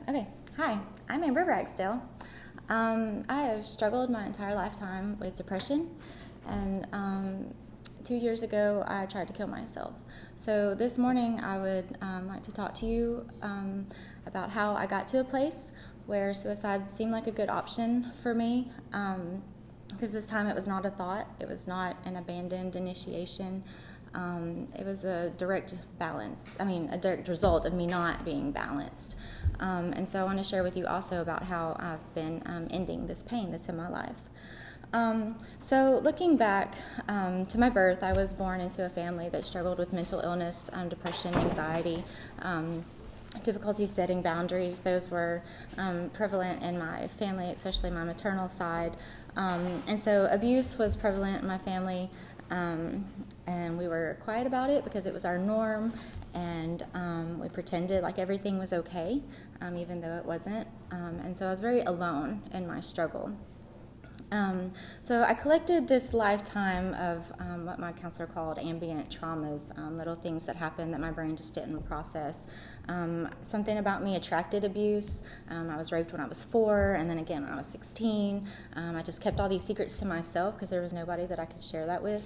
Okay, hi, I'm Amber Ragsdale. I have struggled my entire lifetime with depression, and 2 years ago I tried to kill myself. So this morning I would like to talk to you about how I got to a place where suicide seemed like a good option for me, because this time it was not a thought, it was not an abandoned initiation. It was a direct result of me not being balanced. And so I want to share with you also about how I've been ending this pain that's in my life. So looking back to my birth, I was born into a family that struggled with mental illness, depression, anxiety, difficulty setting boundaries. Those were prevalent in my family, especially my maternal side. And so abuse was prevalent in my family. And we were quiet about it because it was our norm, and we pretended like everything was okay, even though it wasn't. And so I was very alone in my struggle. So I collected this lifetime of what my counselor called ambient traumas, little things that happened that my brain just didn't process. Something about me attracted abuse. I was raped when I was 4, and then again when I was 16. I just kept all these secrets to myself because there was nobody that I could share that with.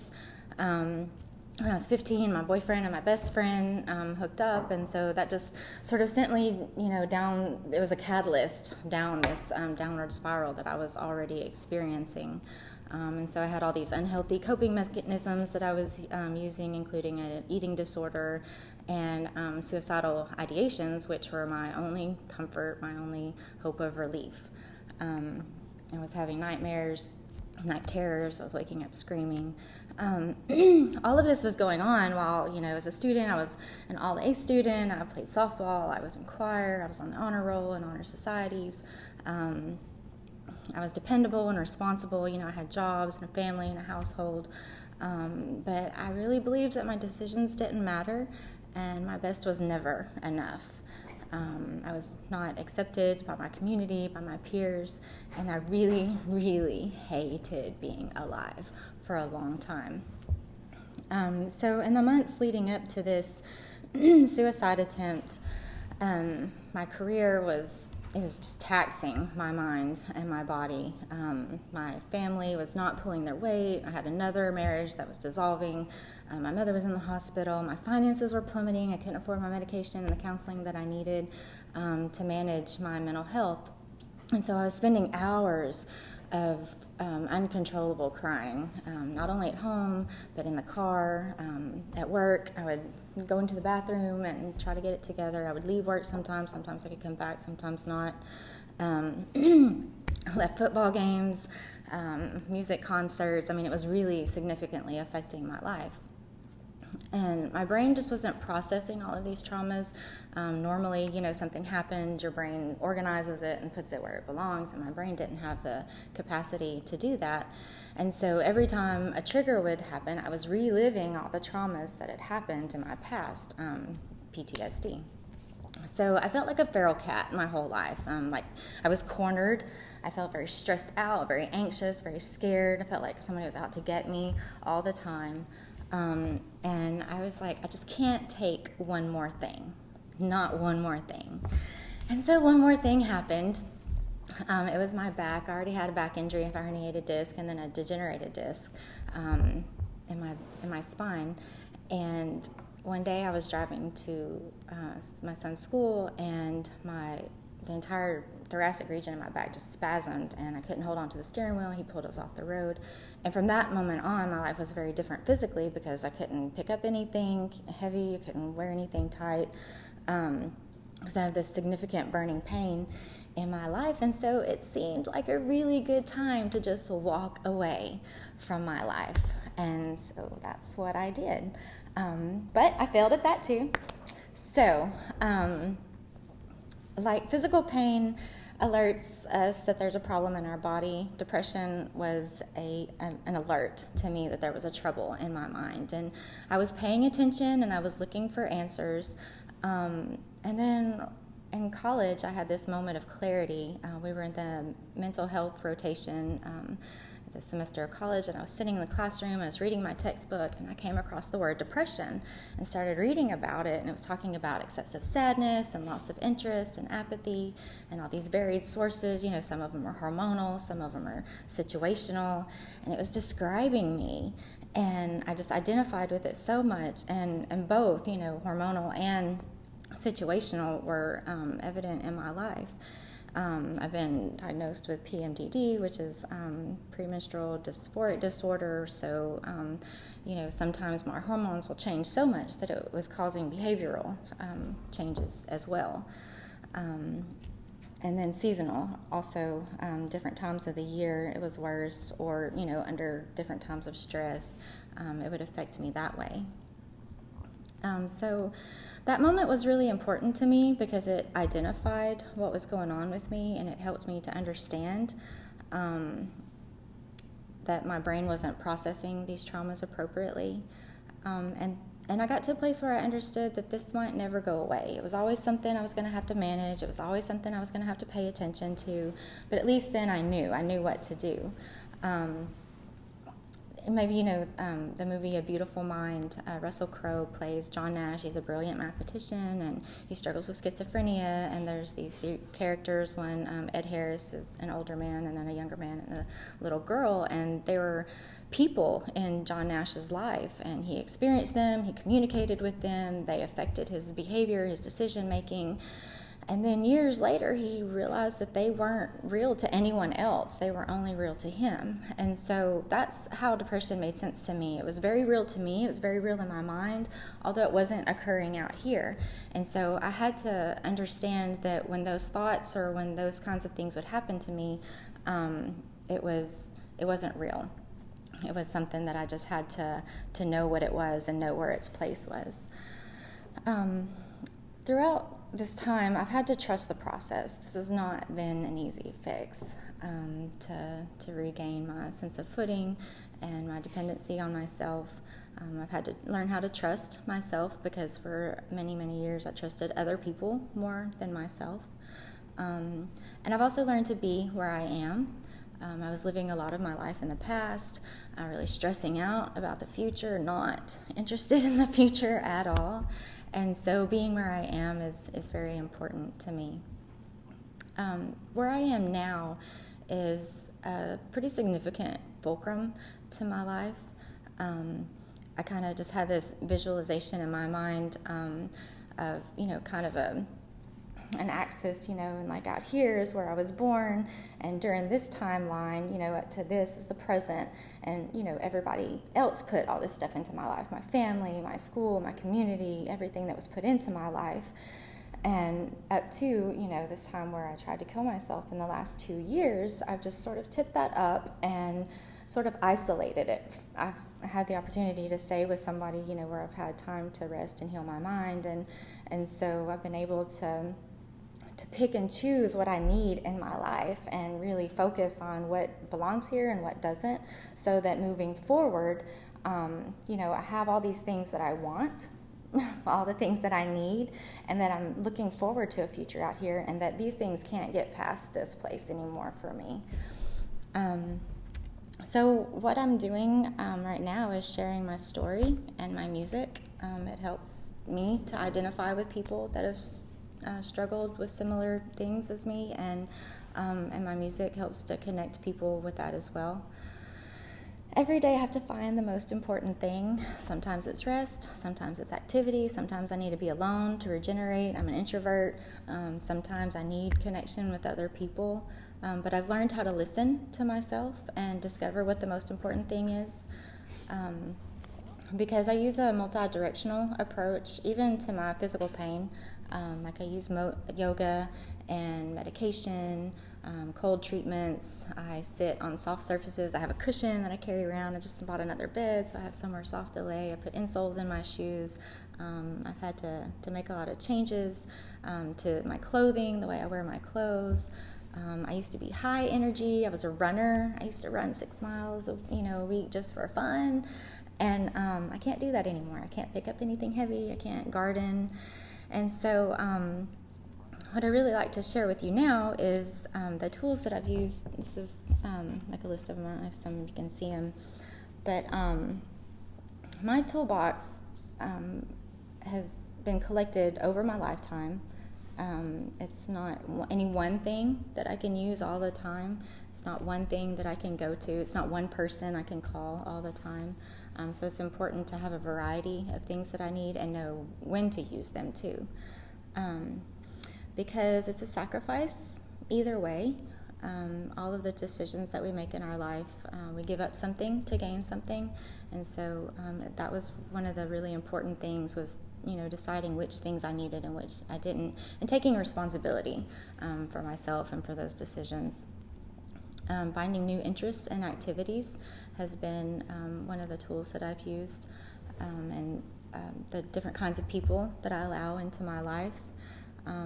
When I was 15, my boyfriend and my best friend hooked up, and so that just sort of sent me, down. It was a catalyst down this downward spiral that I was already experiencing. And so I had all these unhealthy coping mechanisms that I was using, including an eating disorder and suicidal ideations, which were my only comfort, my only hope of relief. I was having nightmares, night terrors. I was waking up screaming. All of this was going on while, as a student, I was an all-A student. I played softball. I was in choir. I was on the honor roll and honor societies. I was dependable and responsible. I had jobs and a family and a household. But I really believed that my decisions didn't matter, and my best was never enough. I was not accepted by my community, by my peers, and I really, really hated being alive for a long time. So in the months leading up to this suicide attempt, my career was just taxing my mind and my body. My family was not pulling their weight. I had another marriage that was dissolving. My mother was in the hospital. My finances were plummeting. I couldn't afford my medication and the counseling that I needed to manage my mental health. And so I was spending hours of uncontrollable crying, not only at home, but in the car, at work. I would go into the bathroom and try to get it together. I would leave work sometimes I could come back, sometimes not. I left football games, music concerts. It was really significantly affecting my life. And my brain just wasn't processing all of these traumas. Normally, something happened, your brain organizes it and puts it where it belongs, and my brain didn't have the capacity to do that. And so every time a trigger would happen, I was reliving all the traumas that had happened in my past, PTSD. So I felt like a feral cat my whole life. I was cornered. I felt very stressed out, very anxious, very scared. I felt like somebody was out to get me all the time. And I was like, I just can't take one more thing, not one more thing. And so one more thing happened. It was my back. I already had a back injury, a herniated disc, and then a degenerated disc in my spine. And one day I was driving to my son's school, and the entire thoracic region in my back just spasmed, and I couldn't hold on to the steering wheel. He pulled us off the road. And from that moment on, my life was very different physically because I couldn't pick up anything heavy. I couldn't wear anything tight because I have this significant burning pain in my life. And so it seemed like a really good time to just walk away from my life. And so that's what I did. But I failed at that too. So, like physical pain alerts us that there's a problem in our body. Depression was an alert to me that there was a trouble in my mind. And I was paying attention and I was looking for answers. And then in college, I had this moment of clarity. We were in the mental health rotation this semester of college, and I was sitting in the classroom and I was reading my textbook, and I came across the word depression and started reading about it, and it was talking about excessive sadness and loss of interest and apathy and all these varied sources. Some of them are hormonal, some of them are situational, and it was describing me, and I just identified with it so much, and both, hormonal and situational were evident in my life. I've been diagnosed with PMDD, which is premenstrual dysphoric disorder. So, sometimes my hormones will change so much that it was causing behavioral changes as well. And then seasonal, also different times of the year it was worse, or, under different times of stress, it would affect me that way. So that moment was really important to me because it identified what was going on with me, and it helped me to understand that my brain wasn't processing these traumas appropriately. And I got to a place where I understood that this might never go away. It was always something I was going to have to manage. It was always something I was going to have to pay attention to. But at least then I knew what to do. Maybe the movie A Beautiful Mind. Russell Crowe plays John Nash. He's a brilliant mathematician, and he struggles with schizophrenia. And there's these three characters. One, Ed Harris, is an older man, and then a younger man and a little girl. And they were people in John Nash's life, and he experienced them. He communicated with them. They affected his behavior, his decision making. And then years later, he realized that they weren't real to anyone else. They were only real to him. And so that's how depression made sense to me. It was very real to me. It was very real in my mind, although it wasn't occurring out here. And so I had to understand that when those thoughts or when those kinds of things would happen to me, it wasn't real. It was something that I just had to know what it was and know where its place was. Throughout this time, I've had to trust the process. This has not been an easy fix to regain my sense of footing and my dependency on myself. I've had to learn how to trust myself because for many, many years I trusted other people more than myself. And I've also learned to be where I am. I was living a lot of my life in the past, really stressing out about the future, not interested in the future at all. And so being where I am is very important to me. Where I am now is a pretty significant fulcrum to my life. I kind of just had this visualization in my mind of, kind of an axis, and like out here is where I was born, and during this timeline, up to this is the present, and everybody else put all this stuff into my life, my family, my school, my community, everything that was put into my life, and up to this time where I tried to kill myself in the last 2 years, I've just sort of tipped that up and sort of isolated it. I've had the opportunity to stay with somebody, where I've had time to rest and heal my mind, and so I've been able to pick and choose what I need in my life and really focus on what belongs here and what doesn't, so that moving forward, I have all these things that I want, all the things that I need, and that I'm looking forward to a future out here, and that these things can't get past this place anymore for me. So what I'm doing right now is sharing my story and my music. It helps me to identify with people that have struggled with similar things as me, and my music helps to connect people with that as well. Every day I have to find the most important thing. Sometimes it's rest, sometimes it's activity, sometimes I need to be alone to regenerate. I'm an introvert. Sometimes I need connection with other people, but I've learned how to listen to myself and discover what the most important thing is. Because I use a multi-directional approach, even to my physical pain. Like I use yoga and medication, cold treatments. I sit on soft surfaces. I have a cushion that I carry around. I just bought another bed, so I have somewhere soft to lay. I put insoles in my shoes. I've had to make a lot of changes to my clothing, the way I wear my clothes. I used to be high energy. I was a runner. I used to run 6 miles a week just for fun. And I can't do that anymore. I can't pick up anything heavy. I can't garden. And so what I really like to share with you now is the tools that I've used. This is like a list of them. I don't know if some of you can see them. But my toolbox has been collected over my lifetime. It's not any one thing that I can use all the time. It's not one thing that I can go to. It's not one person I can call all the time. So it's important to have a variety of things that I need and know when to use them too. Because it's a sacrifice either way. All of the decisions that we make in our life, we give up something to gain something. And so that was one of the really important things, was deciding which things I needed and which I didn't, and taking responsibility for myself and for those decisions. Finding new interests and activities has been one of the tools that I've used, and the different kinds of people that I allow into my life.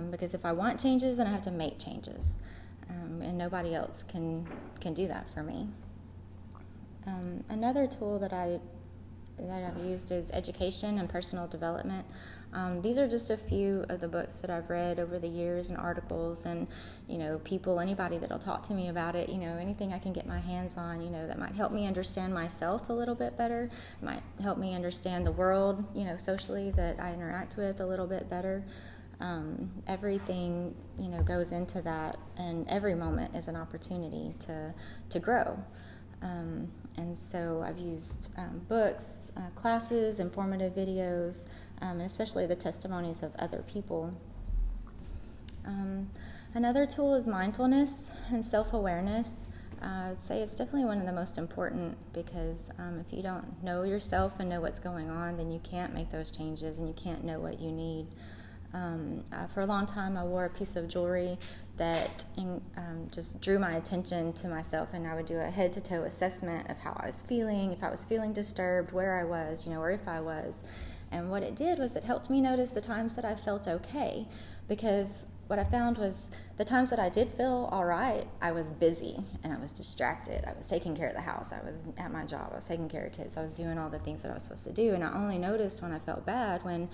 Because if I want changes, then I have to make changes, and nobody else can do that for me. Another tool that I've used is education and personal development. These are just a few of the books that I've read over the years, and articles, and anybody that'll talk to me about it. Anything I can get my hands on, that might help me understand myself a little bit better. Might help me understand the world, socially, that I interact with a little bit better. Everything goes into that, and every moment is an opportunity to grow. And so I've used books, classes, informative videos, and especially the testimonies of other people. Another tool is mindfulness and self-awareness. I would say it's definitely one of the most important, because if you don't know yourself and know what's going on, then you can't make those changes, and you can't know what you need. For a long time, I wore a piece of jewelry that just drew my attention to myself, and I would do a head-to-toe assessment of how I was feeling, if I was feeling disturbed, where I was, or if I was. And what it did was it helped me notice the times that I felt okay, because what I found was the times that I did feel all right, I was busy and I was distracted. I was taking care of the house. I was at my job. I was taking care of kids. I was doing all the things that I was supposed to do, and I only noticed when I felt bad, when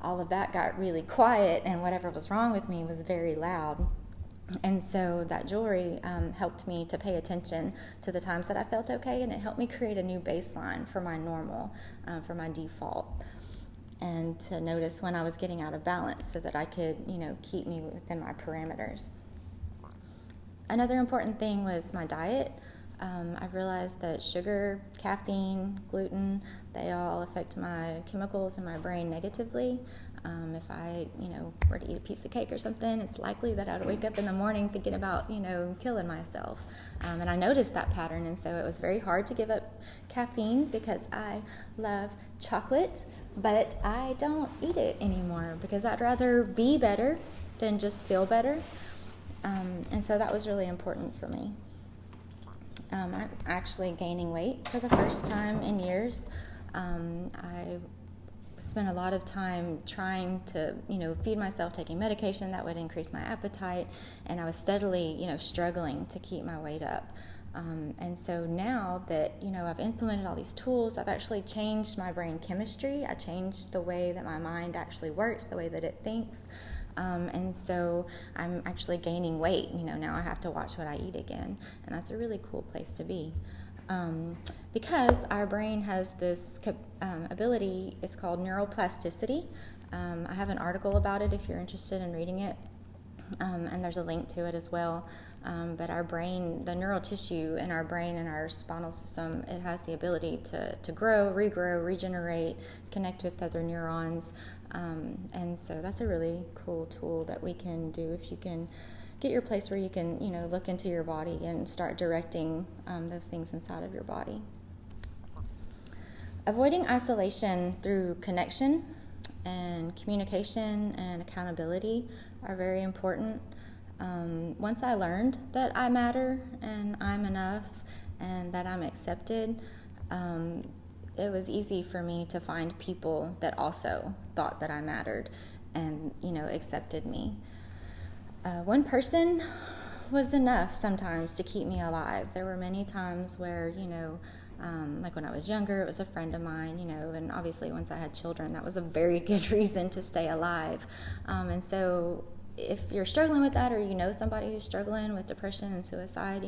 all of that got really quiet and whatever was wrong with me was very loud. And so that jewelry helped me to pay attention to the times that I felt okay, and it helped me create a new baseline for my normal, for my default, and to notice when I was getting out of balance so that I could, keep me within my parameters. Another important thing was my diet. I've realized that sugar, caffeine, gluten, they all affect my chemicals in my brain negatively. If I, were to eat a piece of cake or something, it's likely that I'd wake up in the morning thinking about, killing myself. And I noticed that pattern, and so it was very hard to give up caffeine, because I love chocolate, but I don't eat it anymore because I'd rather be better than just feel better. And so that was really important for me. I'm actually gaining weight for the first time in years. I spent a lot of time trying to, feed myself, taking medication that would increase my appetite, and I was steadily, struggling to keep my weight up. And so now that, I've implemented all these tools, I've actually changed my brain chemistry. I changed the way that my mind actually works, the way that it thinks. And so I'm actually gaining weight. Now I have to watch what I eat again. And that's a really cool place to be. Because our brain has this ability, it's called neuroplasticity. I have an article about it if you're interested in reading it. And there's a link to it as well. But our brain, the neural tissue in our brain and our spinal system, it has the ability to grow, regrow, regenerate, connect with other neurons. And so that's a really cool tool that we can do if you can get your place where you can, look into your body and start directing those things inside of your body. Avoiding isolation through connection and communication and accountability are very important. Once I learned that I matter and I'm enough and that I'm accepted, it was easy for me to find people that also thought that I mattered and, accepted me. One person was enough sometimes to keep me alive. There were many times where, like when I was younger, it was a friend of mine, and obviously once I had children, that was a very good reason to stay alive. And so if you're struggling with that, or you know somebody who's struggling with depression and suicide,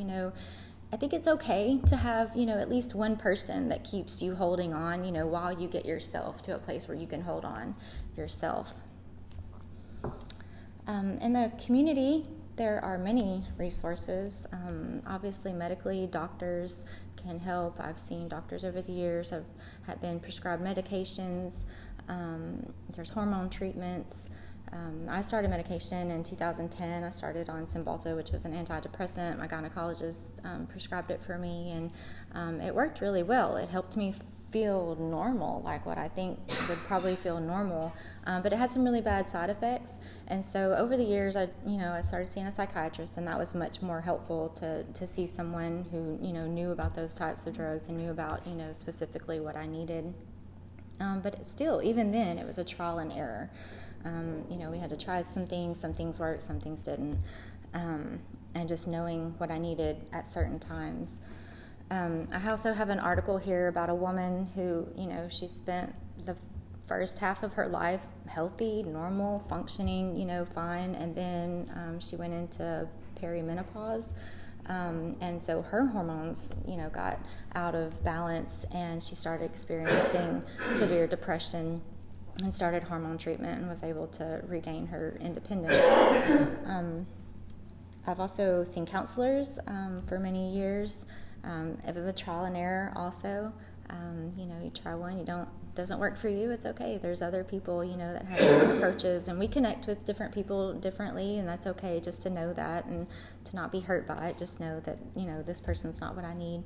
I think it's okay to have, at least one person that keeps you holding on, while you get yourself to a place where you can hold on yourself. In the community, there are many resources. Obviously, medically, doctors can help. I've seen doctors over the years have been prescribed medications. There's hormone treatments. I started medication in 2010. I started on Cymbalta, which was an antidepressant. My gynecologist prescribed it for me, and it worked really well. It helped me feel normal, like what I think would probably feel normal, but it had some really bad side effects. And so over the years, I started seeing a psychiatrist, and that was much more helpful to see someone who knew about those types of drugs and knew about specifically what I needed. But still, even then, it was a trial and error. We had to try some things worked, some things didn't, and just knowing what I needed at certain times. I also have an article here about a woman who, she spent the first half of her life healthy, normal, functioning, fine, and then she went into perimenopause. And so her hormones, got out of balance, and she started experiencing severe depression and started hormone treatment and was able to regain her independence. I've also seen counselors for many years. It was a trial and error also. You try one, doesn't work for you, it's okay. There's other people, that have different approaches, and we connect with different people differently, and that's okay just to know that and to not be hurt by it. Just know that, this person's not what I need.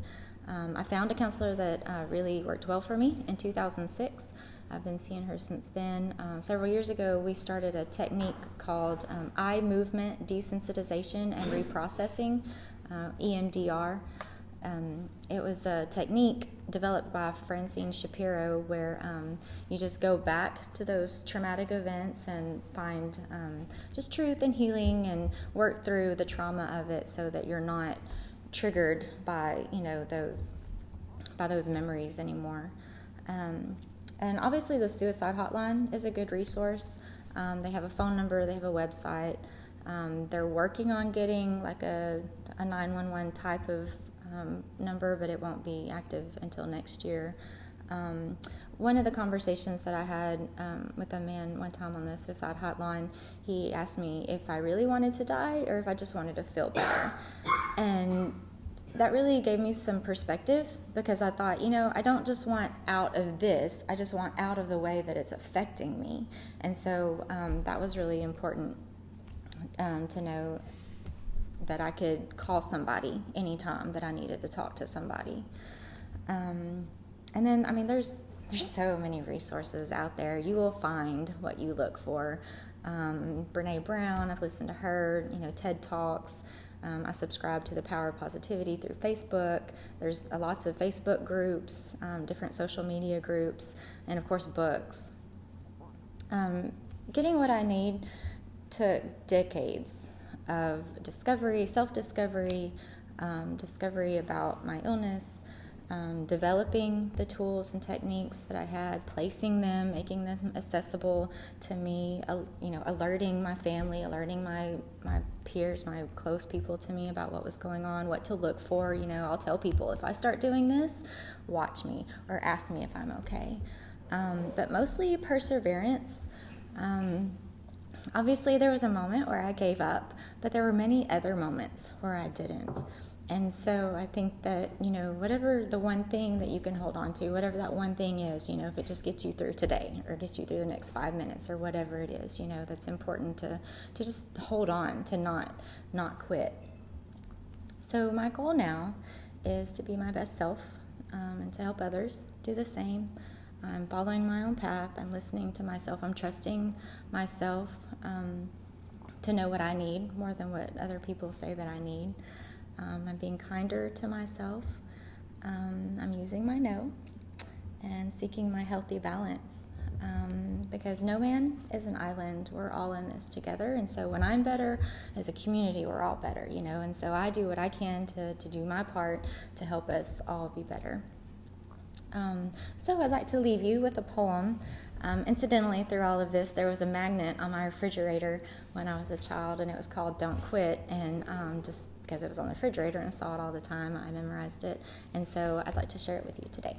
I found a counselor that really worked well for me in 2006. I've been seeing her since then. Several years ago, we started a technique called eye movement desensitization and reprocessing, EMDR. It was a technique developed by Francine Shapiro where you just go back to those traumatic events and find just truth and healing and work through the trauma of it so that you're not triggered by those memories anymore. And obviously the suicide hotline is a good resource. They have a phone number, they have a website. They're working on getting like a 911 type of number, but it won't be active until next year. One of the conversations that I had with a man one time on the suicide hotline, he asked me if I really wanted to die or if I just wanted to feel better. And that really gave me some perspective, because I thought, I don't just want out of this, I just want out of the way that it's affecting me. And so that was really important to know that I could call somebody anytime that I needed to talk to somebody. And then, there's so many resources out there. You will find what you look for. Brene Brown, I've listened to her, TED Talks. I subscribe to the Power of Positivity through Facebook. There's lots of Facebook groups, different social media groups, and of course books. Getting what I need took decades of discovery, self-discovery, discovery about my illness, developing the tools and techniques that I had, placing them, making them accessible to me, alerting my family, alerting my peers, my close people to me about what was going on, what to look for. I'll tell people, if I start doing this, watch me or ask me if I'm okay. But mostly perseverance. Obviously, there was a moment where I gave up, but there were many other moments where I didn't. And so I think that, whatever the one thing that you can hold on to, whatever that one thing is, if it just gets you through today or gets you through the next 5 minutes or whatever it is, that's important to just hold on, to not quit. So my goal now is to be my best self and to help others do the same. I'm following my own path. I'm listening to myself. I'm trusting myself to know what I need more than what other people say that I need. I'm being kinder to myself. I'm using my no and seeking my healthy balance, because no man is an island. We're all in this together, and so when I'm better, as a community, we're all better, and so I do what I can to do my part to help us all be better. So I'd like to leave you with a poem. Incidentally, through all of this, there was a magnet on my refrigerator when I was a child, and it was called Don't Quit. And just because it was on the refrigerator and I saw it all the time, I memorized it. And so I'd like to share it with you today.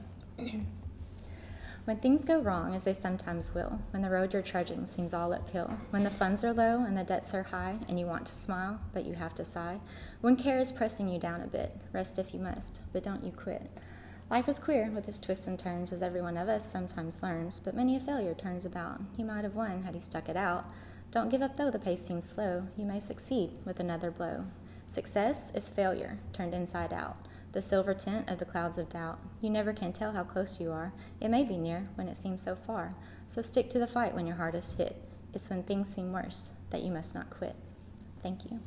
When things go wrong, as they sometimes will, when the road you're trudging seems all uphill, when the funds are low and the debts are high, and you want to smile, but you have to sigh, when care is pressing you down a bit, rest if you must, but don't you quit. Life is queer with its twists and turns, as every one of us sometimes learns, but many a failure turns about. He might have won had he stuck it out. Don't give up though the pace seems slow. You may succeed with another blow. Success is failure turned inside out, the silver tint of the clouds of doubt. You never can tell how close you are. It may be near when it seems so far. So stick to the fight when your heart is hit. It's when things seem worst that you must not quit. Thank you.